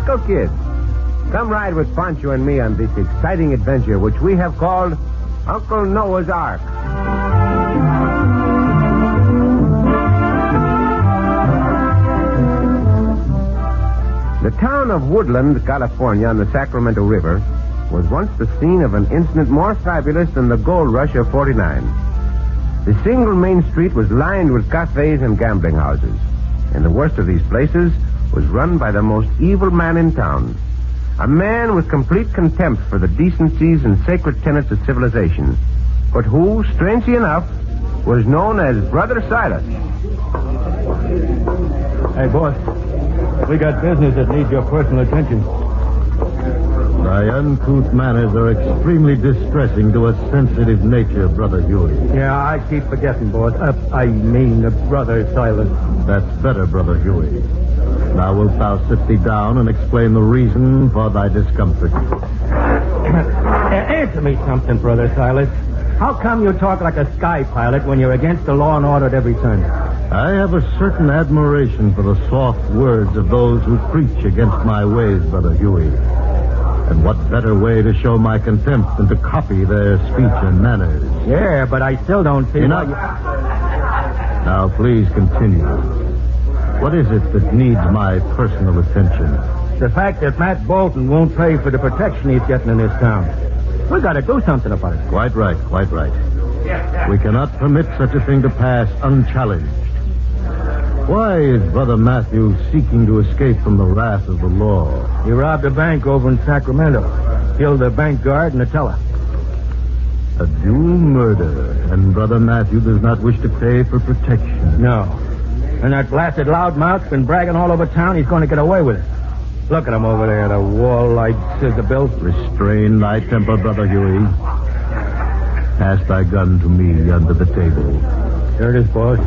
Cisco Kid. Come ride with Pancho and me on this exciting adventure, which we have called Uncle Noah's Ark. The town of Woodland, California, on the Sacramento River, was once the scene of an incident more fabulous than the gold rush of '49. The single main street was lined with cafes and gambling houses, and the worst of these places was run by the most evil man in town, a man with complete contempt for the decencies and sacred tenets of civilization, but who, strangely enough, was known as Brother Silas. Hey, boss. We got business that needs your personal attention. Thy uncouth manners are extremely distressing to a sensitive nature, Brother Huey. Yeah, I keep forgetting, boss. Brother Silas. That's better, Brother Huey. Now wilt thou sit thee down and explain the reason for thy discomfort? Answer me something, Brother Silas. How come you talk like a sky pilot when you're against the law and order at every turn? I have a certain admiration for the soft words of those who preach against my ways, Brother Huey. And what better way to show my contempt than to copy their speech and manners? Yeah, but I still don't see... Now, please continue. What is it that needs my personal attention? The fact that Matt Bolton won't pay for the protection he's getting in this town. We got to do something about it. Quite right. We cannot permit such a thing to pass unchallenged. Why is Brother Matthew seeking to escape from the wrath of the law? He robbed a bank over in Sacramento. Killed the bank guard and the teller. A dual murder, and Brother Matthew does not wish to pay for protection. No. And that blasted loudmouth's been bragging all over town he's going to get away with it. Look at him over there, the wall-eyed scissor bill. Restrain thy temper, Brother Huey. Pass thy gun to me under the table. There it is, boss.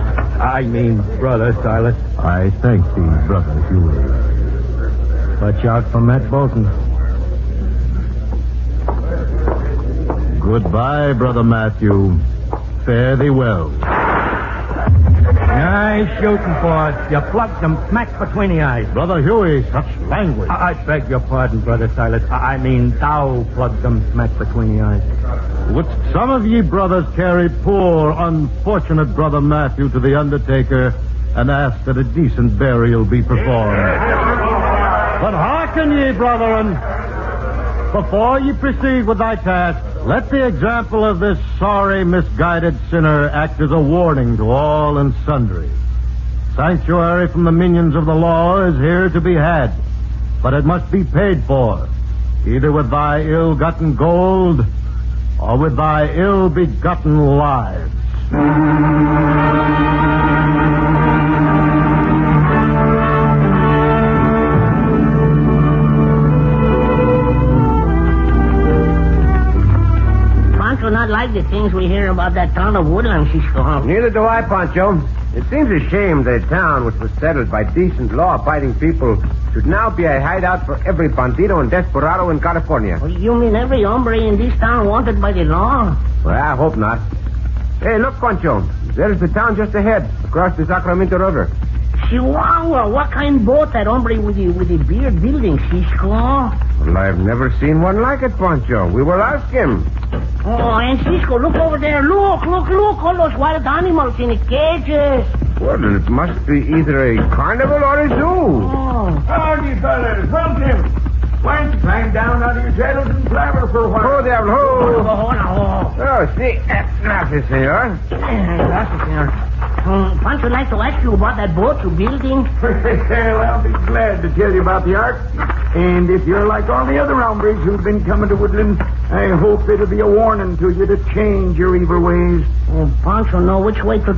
Brother Silas. I thank thee, Brother Huey. Watch out for Matt Bolton. Goodbye, Brother Matthew. Fare thee well. Nice shooting, boss. You plugged him smack between the eyes. Brother Huey, such language. I beg your pardon, Brother Silas. Thou plugged him smack between the eyes. Wouldst some of ye brothers carry poor, unfortunate Brother Matthew to the undertaker and ask that a decent burial be performed? But hearken ye, brethren. Before ye proceed with thy task, let the example of this sorry, misguided sinner act as a warning to all and sundry. Sanctuary from the minions of the law is here to be had, but it must be paid for, either with thy ill-gotten gold or with thy ill-begotten lives. Pancho not like the things we hear about that town of Woodland, Cisco. Neither do I, Pancho. It seems a shame that a town which was settled by decent, law-abiding people should now be a hideout for every bandito and desperado in California. Well, you mean every hombre in this town wanted by the law? Well, I hope not. Hey, look, Pancho. There's the town just ahead, across the Sacramento River. Chihuahua, what kind of boat that hombre with the beard building, Cisco? Well, I've never seen one like it, Pancho. We will ask him. Oh, and Cisco, look over there. Look. All those wild animals in the cages. Well, it must be either a carnival or a zoo. Oh. Howdy, fellas. Welcome. Why don't you climb down out of your saddles and blabber for a while? Oh, diablo. Oh. Oh, see. Gracias, senor. Gracias, senor. Pancho would like to ask you about that boat you're building. Well, I'll be glad to tell you about the ark. And if you're like all the other hombres who've been coming to Woodland, I hope it'll be a warning to you to change your evil ways. Oh, Pancho know which way to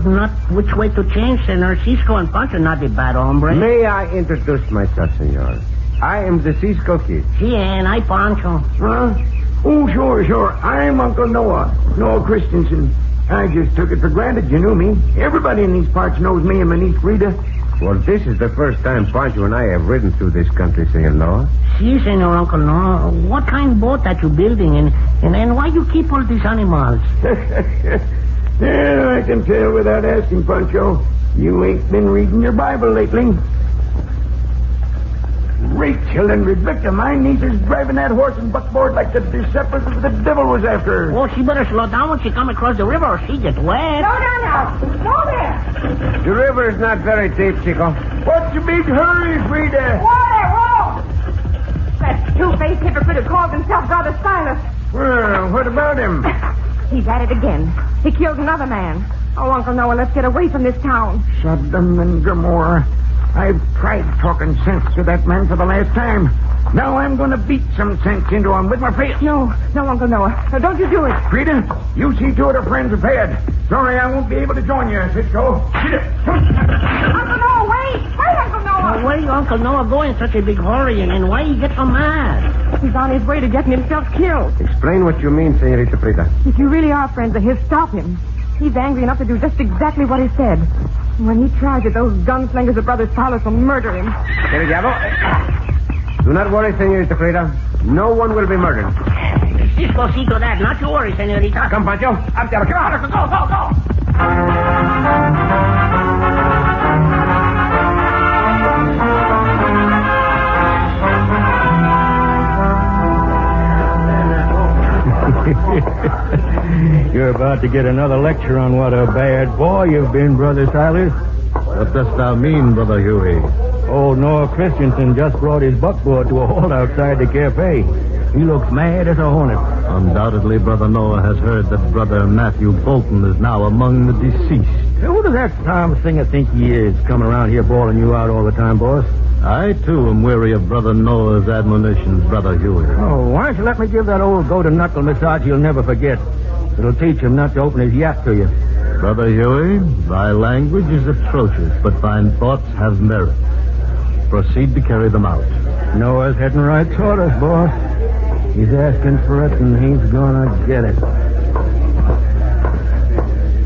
change, senor. Cisco and Pancho not the bad hombre. May I introduce myself, senor? I am the Cisco Kid. Si, and I Pancho. Huh? Oh, sure. I'm Uncle Noah Christensen. I just took it for granted you knew me. Everybody in these parts knows me and my niece Rita. Well, this is the first time Pancho and I have ridden through this country, Senor Noah. Si, senor Uncle Noah. What kind of boat that you building, and why you keep all these animals? Yeah, I can tell without asking, Pancho. You ain't been reading your Bible lately. Rachel and Rebecca, my nieces, driving that horse and buckboard like the decepers of the devil was after her. Oh, she better slow down when she come across the river or she gets wet. Slow down now. Slow there. The river is not very deep, Chico. What's your big hurry, Frida? Whoa! That two-faced hypocrite who calls himself Brother Silas. Well, what about him? He's at it again. He killed another man. Oh, Uncle Noah, let's get away from this town. Sodom and Gomorrah. I've tried talking sense to that man for the last time. Now I'm going to beat some sense into him with my face. No, Uncle Noah. No, don't you do it. Frida, you see to it our friends are paid. Sorry I won't be able to join you, Cisco. Uncle Noah, wait! Wait, Uncle Noah! Now, where Uncle Noah go in such a big hurry and why he get so mad? He's on his way to getting himself killed. Explain what you mean, Senorita Frida. If you really are friends of his, stop him. He's angry enough to do just exactly what he said. When he tries it, those gunslingers of Brother Silas will murder him. Steady, Diablo. Do not worry, Senorita Frida. No one will be murdered. Cisco, see to that. Not to worry, senorita. Come, Pancho. Up there. Come on. Go. You're about to get another lecture on what a bad boy you've been, Brother Silas. What dost thou mean, Brother Huey? Old Noah Christensen just brought his buckboard to a halt outside the cafe. He looks mad as a hornet. Undoubtedly, Brother Noah has heard that Brother Matthew Bolton is now among the deceased. Who does that Tom Singer think he is, coming around here bawling you out all the time, boss? I, too, am weary of Brother Noah's admonitions, Brother Huey. Oh, why don't you let me give that old goat-and-knuckle massage he'll never forget? It'll teach him not to open his yap to you. Brother Huey, thy language is atrocious, but thine thoughts have merit. Proceed to carry them out. Noah's heading right toward us, boss. He's asking for it, and he's gonna get it.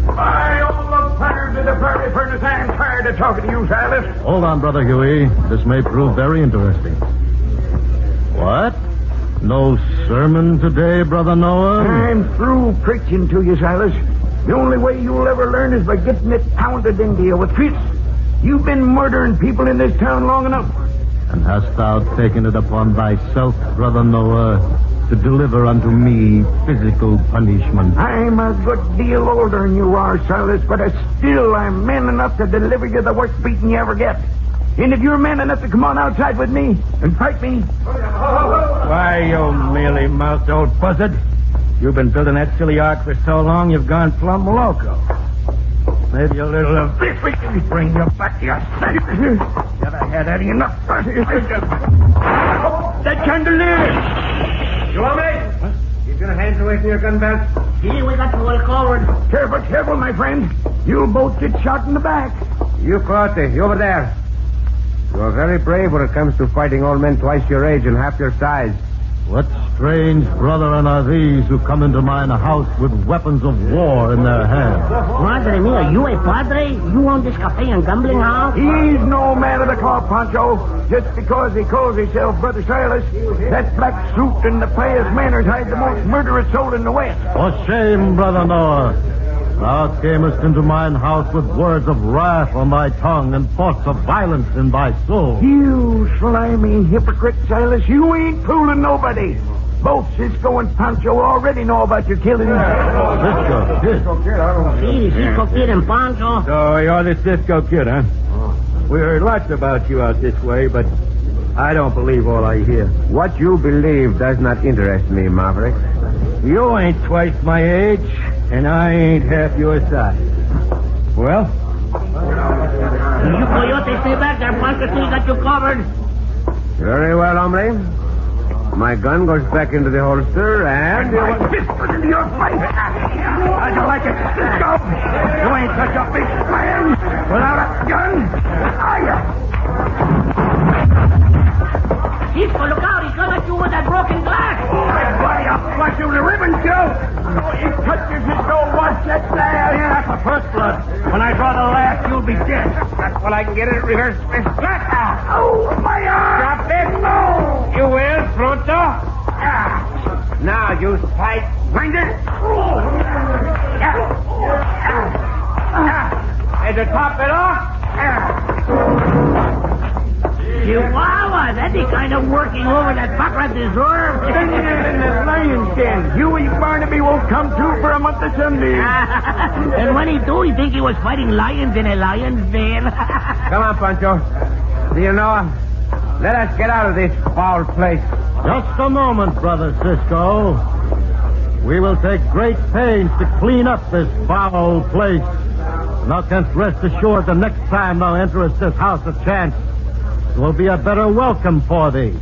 By all the fires of the fiery furnace, I'm tired of talking to you, Silas. Hold on, Brother Huey. This may prove very interesting. What? No sermon today, Brother Noah? I'm through preaching to you, Silas. The only way you'll ever learn is by getting it pounded into you with fists. You've been murdering people in this town long enough. And hast thou taken it upon thyself, Brother Noah, to deliver unto me physical punishment? I'm a good deal older than you are, Silas, but still I'm man enough to deliver you the worst beating you ever get. And if you're man enough to come on outside with me and fight me... Why, you mealy-mouthed old buzzard. You've been building that silly ark for so long, you've gone plumb loco. Maybe a little of this we can bring you back to your senses. Never had any enough. That chandelier! You want me? Keep your hands away from your gun belt. See, we got to walk forward. Careful, my friend. You'll both get shot in the back. You, Crotte, you over there. You're very brave when it comes to fighting old men twice your age and half your size. What strange brethren are these who come into mine house with weapons of war in their hands? Madre mia, you a padre? You own this cafe and gambling house? He's no man of the cloth, Pancho. Just because he calls himself Brother Silas, that black suit and the pious manners hide the most murderous soul in the West. For shame, Brother Noah. Thou camest into mine house with words of wrath on thy tongue and thoughts of violence in thy soul. You slimy hypocrite, Silas. You ain't fooling nobody. Both Cisco and Pancho already know about your killing. Cisco Kid. See, Cisco Kid and Pancho. So you're the Cisco Kid, huh? We heard lots about you out this way, but I don't believe all I hear. What you believe does not interest me, Maverick. You ain't twice my age, and I ain't half your size. Well? You coyote, stay back there. Pancho still got you covered. Very well, hombre. My gun goes back into the holster, and... My fist was into your face. How'd you like it, Cisco? You ain't such a big man without a gun, are you? Cisco, look out. He's coming at you with that broken glass. Why, I'll flush you the ribbon, Joe. You touches his don't watch that there. Yeah, that's the first blood. When I draw the last, you'll be dead. That's when I can get it reversed. Oh, my arm! Drop it. No. You will, Pronto? Now, you tight Finder! And to top it off, Chihuahua, that's the kind of working over that Baccarat deserves. Then in the lion's den, Huey Barnaby won't come through for a month of Sunday. And when he do, he think he was fighting lions in a lion's den. Come on, Pancho. Do you know? Let us get out of this foul place. Just a moment, Brother Cisco. We will take great pains to clean up this foul place. Thou canst rest assured the next time thou enterest this house of chance, there will be a better welcome for thee.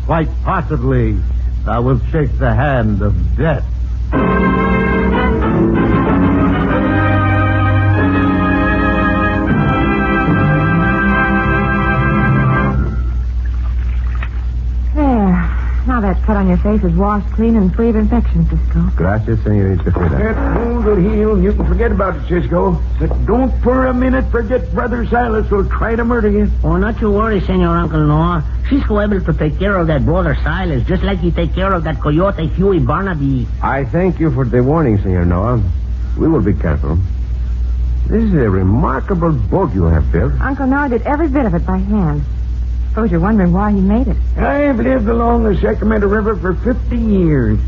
Quite possibly, thou wilt shake the hand of death. Now that cut on your face is washed clean and free of infection, Cisco. Gracias, senorita Frida. That wound will heal, and you can forget about it, Cisco. But don't for a minute forget Brother Silas will try to murder you. Oh, not you worry, Senor Uncle Noah. Cisco able to take care of that brother Silas, just like he take care of that coyote Huey Barnaby. I thank you for the warning, Senor Noah. We will be careful. This is a remarkable boat you have built. Uncle Noah did every bit of it by hand. Suppose you're wondering why he made it. I've lived along the Sacramento River for 50 years.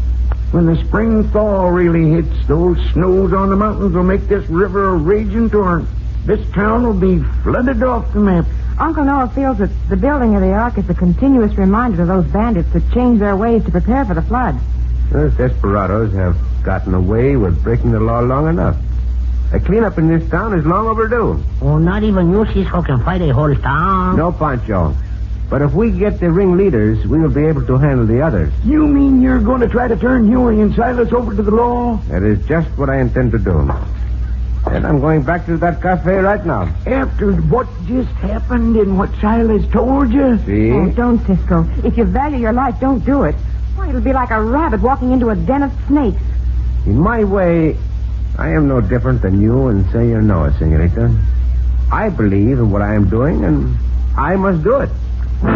When the spring thaw really hits, those snows on the mountains will make this river a raging torrent. This town will be flooded off the map. Uncle Noah feels that the building of the ark is a continuous reminder to those bandits to change their ways to prepare for the flood. Those desperados have gotten away with breaking the law long enough. A cleanup in this town is long overdue. Oh, not even you, Cisco, can fight a whole town. No, Pancho. But if we get the ringleaders, we will be able to handle the others. You mean you're going to try to turn Huey and Silas over to the law? That is just what I intend to do. And I'm going back to that cafe right now. After what just happened and what Silas told you? See? Oh, don't, Cisco. If you value your life, don't do it. Why, it'll be like a rabbit walking into a den of snakes. In my way, I am no different than you and Senor Noah, senorita. I believe in what I am doing, and I must do it. Me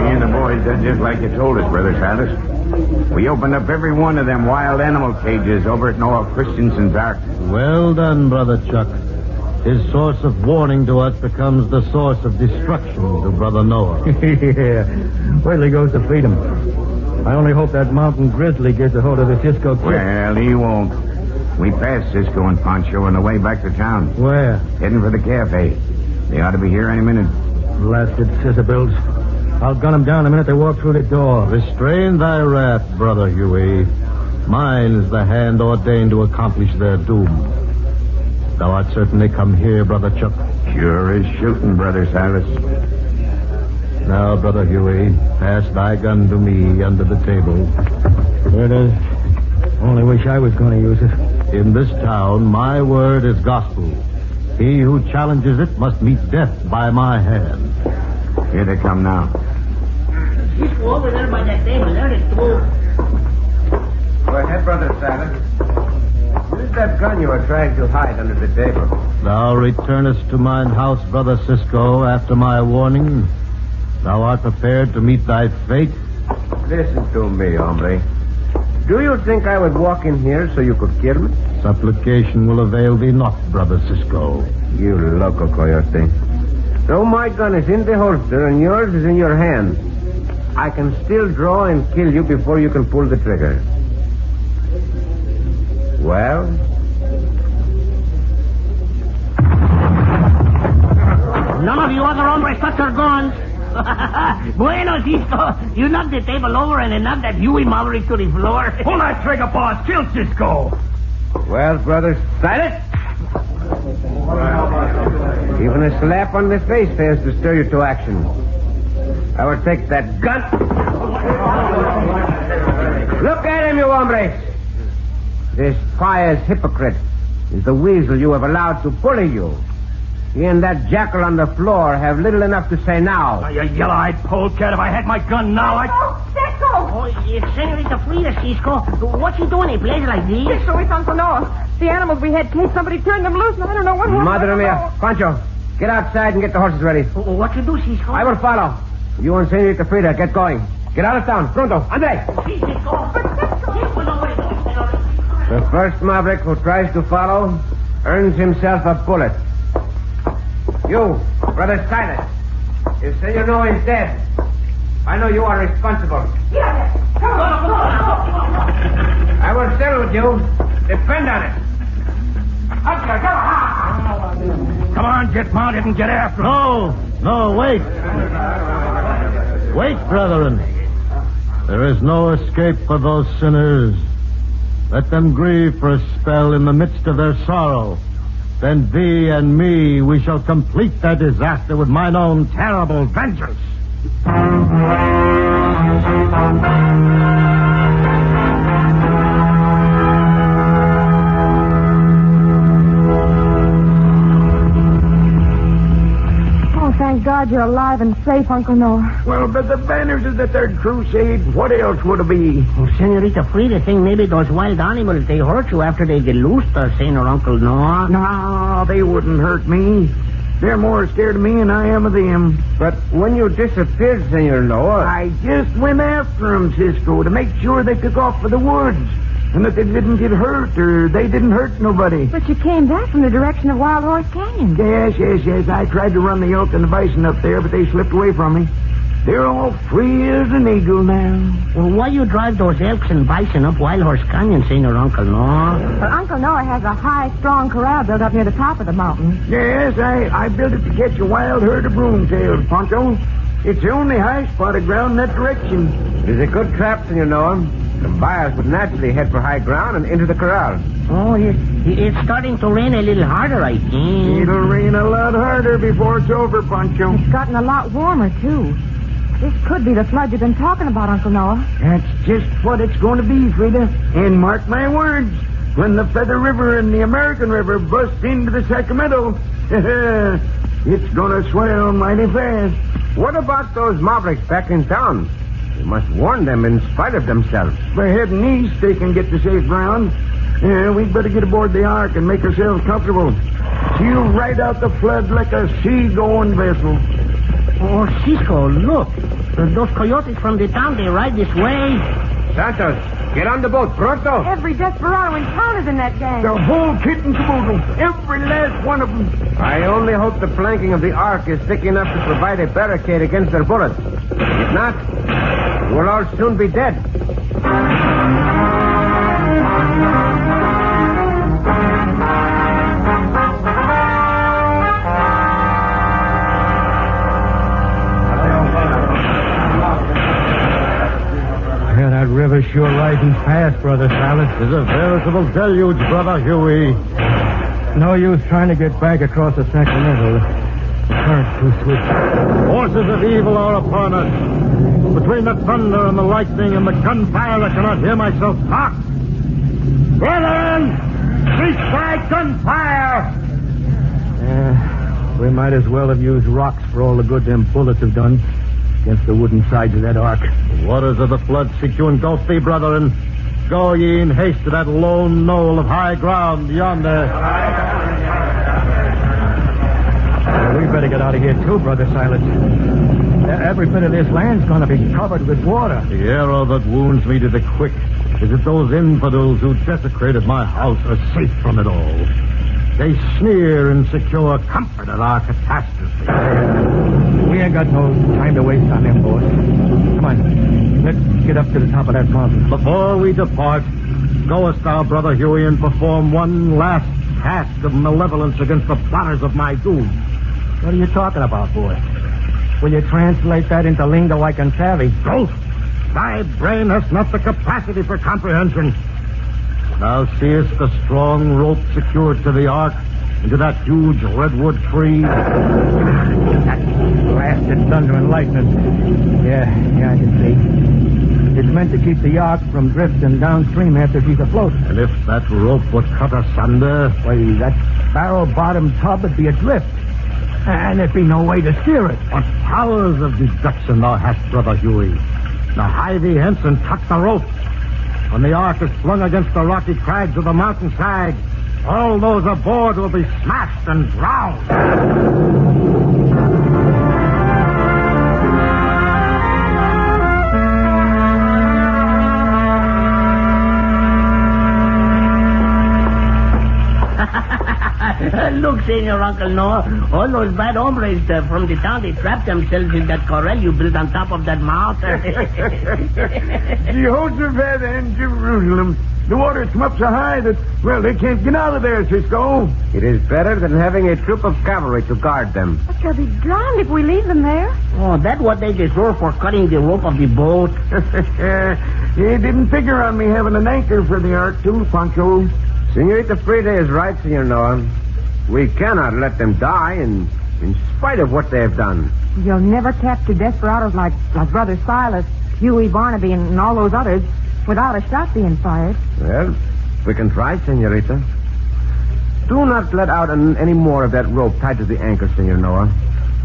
and the boys did just like you told us, Brother Silas. We opened up every one of them wild animal cages over at Noah Christensen's ark. Well done, Brother Chuck. His source of warning to us becomes the source of destruction to Brother Noah. Yeah. Where he goes to feed him. I only hope that mountain grizzly gets a hold of the Cisco Kid. Well, he won't. We passed Cisco and Pancho on the way back to town. Where? Heading for the cafe. They ought to be here any minute. Blasted scissor-bills. I'll gun them down the minute they walk through the door. Restrain thy wrath, Brother Huey. Mine is the hand ordained to accomplish their doom. Thou art certainly come here, Brother Chuck. Sure is shooting, Brother Silas. Now, Brother Huey, pass thy gun to me under the table. There it is. Only wish I was going to use it. In this town, my word is gospel. He who challenges it must meet death by my hand. Here they come now. Cisco over there by that table. There it goes. Go ahead, Brother Silas. What is that gun you are trying to hide under the table? Thou returnest to mine house, Brother Cisco, after my warning. Thou art prepared to meet thy fate? Listen to me, hombre. Do you think I would walk in here so you could kill me? Supplication will avail thee not, Brother Cisco. You loco coyote. Though my gun is in the holster and yours is in your hand, I can still draw and kill you before you can pull the trigger. Well? None of you other hombres touch your guns. Bueno, Cisco. You knocked the table over and then knocked that Huey Maverick to the floor. Pull that trigger, boss. Kill Cisco. Well, brother, silence. Even a slap on the face fails to stir you to action. I will take that gun. Look at him, you hombres. This pious hypocrite is the weasel you have allowed to bully you. He and that jackal on the floor have little enough to say now. Oh, you yellow-eyed polecat. If I had my gun now, I'd... Oh, Cisco! Oh, it's Senorita Frida, Cisco. What's he doing? A place like this? Cisco, it's Uncle Noah. The animals we had caged, somebody turned them loose, and I don't know what happened. Madre mia. Pancho, get outside and get the horses ready. What you do, Cisco? I will follow. You and Senorita Frida, get going. Get out of town. Pronto. Andre. Si, Cisco. But Cisco... The first maverick who tries to follow earns himself a bullet. You, Brother Silas, if Senor Noah is dead, I know you are responsible. Yes, come on. I will settle with you. Depend on it. Come on, get mounted and get after him. No, wait. Wait, brethren. There is no escape for those sinners. Let them grieve for a spell in the midst of their sorrow. Then thee and me, we shall complete their disaster with mine own terrible vengeance. Thank God you're alive and safe, Uncle Noah. Well, but the banners of the Third Crusade, what else would it be? Oh, Senorita Frida think maybe those wild animals, they hurt you after they get loosed, Senor Uncle Noah. No, they wouldn't hurt me. They're more scared of me than I am of them. But when you disappeared, Senor Noah... I just went after them, Cisco, to make sure they took off for the woods. And that they didn't get hurt, or they didn't hurt nobody. But you came back from the direction of Wild Horse Canyon. Yes. I tried to run the elk and the bison up there, but they slipped away from me. They're all free as an eagle now. Well, why you drive those elks and bison up Wild Horse Canyon, Senor Uncle Noah? Well, Uncle Noah has a high, strong corral built up near the top of the mountain. Yes, I built it to catch a wild herd of broomtails, Poncho. It's the only high spot of ground in that direction. It is a good trap, Senor Noah. The buyers would naturally head for high ground and into the corral. Oh, it's starting to rain a little harder, I think. It'll rain a lot harder before it's over, Poncho. It's gotten a lot warmer, too. This could be the flood you've been talking about, Uncle Noah. That's just what it's going to be, Frida. And mark my words, when the Feather River and the American River bust into the Sacramento, it's going to swell mighty fast. What about those mavericks back in town? You must warn them in spite of themselves. By heading east, they can get to safe ground. We'd better get aboard the Ark and make ourselves comfortable. She'll ride out the flood like a sea-going vessel. Oh, Cisco, look. Those coyotes from the town, they ride this way. Santos, get on the boat, pronto. Every desperado in town is in that gang. The whole kit and caboodle. Every last one of them. I only hope the planking of the Ark is thick enough to provide a barricade against their bullets. If not, we'll all soon be dead. Yeah, that river's sure rising fast, Brother Silas. It's a veritable deluge, Brother Huey. No use trying to get back across the Sacramento. The current's too swift. Forces of evil are upon us. Between the thunder and the lightning and the gunfire, I cannot hear myself talk. Brethren, cease thy gunfire! We might as well have used rocks for all the good them bullets have done against the wooden sides of that Ark. The waters of the flood seek to engulf thee, brethren. Go ye in haste to that lone knoll of high ground yonder. We better get out of here, too, Brother Silas. Every bit of this land's going to be covered with water. The arrow that wounds me to the quick is that those infidels who desecrated my house are safe from it all. They sneer and secure comfort at our catastrophe. We ain't got no time to waste on them, boys. Come on, let's get up to the top of that mountain. Before we depart, goest thou, Brother Huey, and perform one last task of malevolence against the plotters of my doom. What are you talking about, boy? Will you translate that into lingo I can savvy? Ghost, thy brain has not the capacity for comprehension. Thou seest the strong rope secured to the Ark and to that huge redwood tree. That blasted thunder and lightning. Yeah, I can see. It's meant to keep the Ark from drifting downstream after she's afloat. And if that rope would cut asunder... Why, that barrel-bottomed tub would be adrift. And there'd be no way to steer it. What powers of deduction thou hast, Brother Huey. Now hie thee hence and cut the rope. When the Ark is flung against the rocky crags of the mountainside, all those aboard will be smashed and drowned. Look, Senor Uncle Noah, all those bad hombres from the town, they trapped themselves in that corral you built on top of that mountain. Jehoshaphat and Jerusalem. The waters come up so high that, well, they can't get out of there, Cisco. It is better than having a troop of cavalry to guard them. But they'll be drowned if we leave them there. Oh, that's what they deserve for cutting the rope of the boat. You didn't figure on me having an anchor for the ark, too, Pancho. Senorita Frida is right, Senor Noah. We cannot let them die in spite of what they have done. You'll never capture desperados like Brother Silas, Huey, Barnaby, and all those others without a shot being fired. Well, we can try, Senorita. Do not let out any more of that rope tied to the anchor, Senor Noah.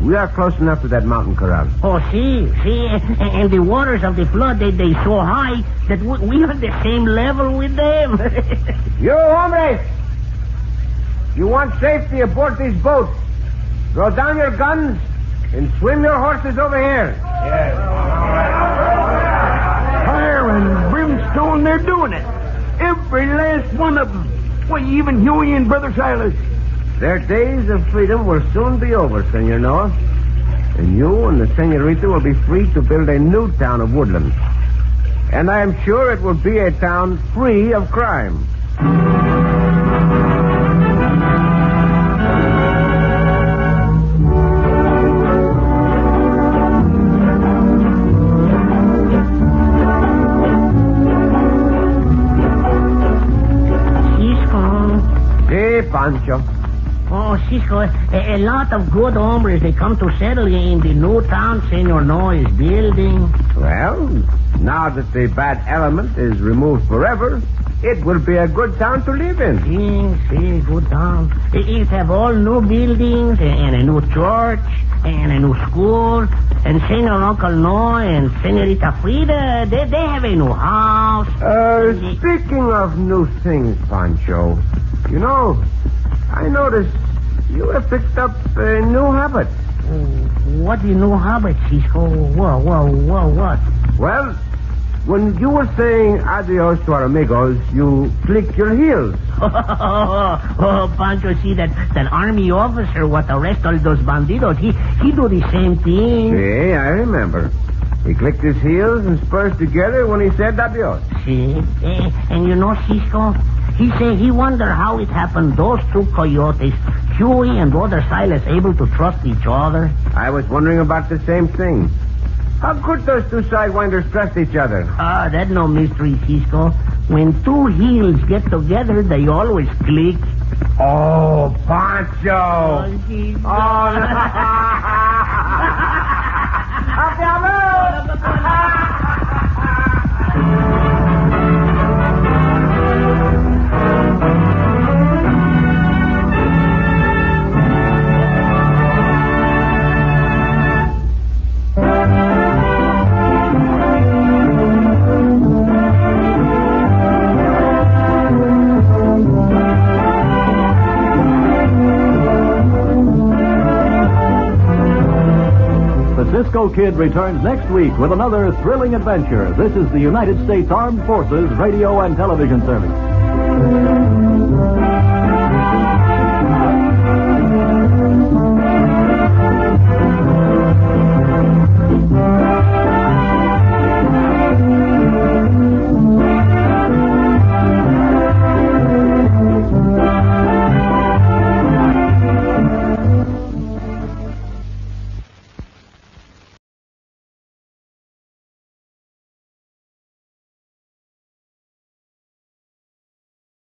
We are close enough to that mountain corral. Oh, see, and the waters of the flood, they so high that we are the same level with them. You hombres! You want safety aboard this boat. Throw down your guns and swim your horses over here. Fire and brimstone, they're doing it. Every last one of them. Why, even Huey and Brother Silas. Their days of freedom will soon be over, Senor Noah. And you and the Senorita will be free to build a new town of Woodland. And I am sure it will be a town free of crime. Pancho. Oh, Cisco, a lot of good hombres, they come to settle in the new town Senor Noah is building. Well, now that the bad element is removed forever, it will be a good town to live in. See, good town. It have all new buildings and a new church and a new school. And Senor Uncle Noah and Senorita Frida, they have a new house. Speaking of new things, Pancho, you know, I noticed you have picked up a new habit. What new habit, Cisco? What? Well, when you were saying adios to our amigos, you clicked your heels. Oh, Pancho, see that army officer what arrest all those bandidos, he do the same thing. See, I remember. He clicked his heels and spurs together when he said adios. See? And you know, Cisco, he say he wonder how it happened those two coyotes, Huey and Brother Silas, able to trust each other. I was wondering about the same thing. How could those two sidewinders trust each other? That's no mystery, Cisco. When two heels get together, they always click. Oh, Pancho! Cisco Kid returns next week with another thrilling adventure. This is the United States Armed Forces Radio and Television Service.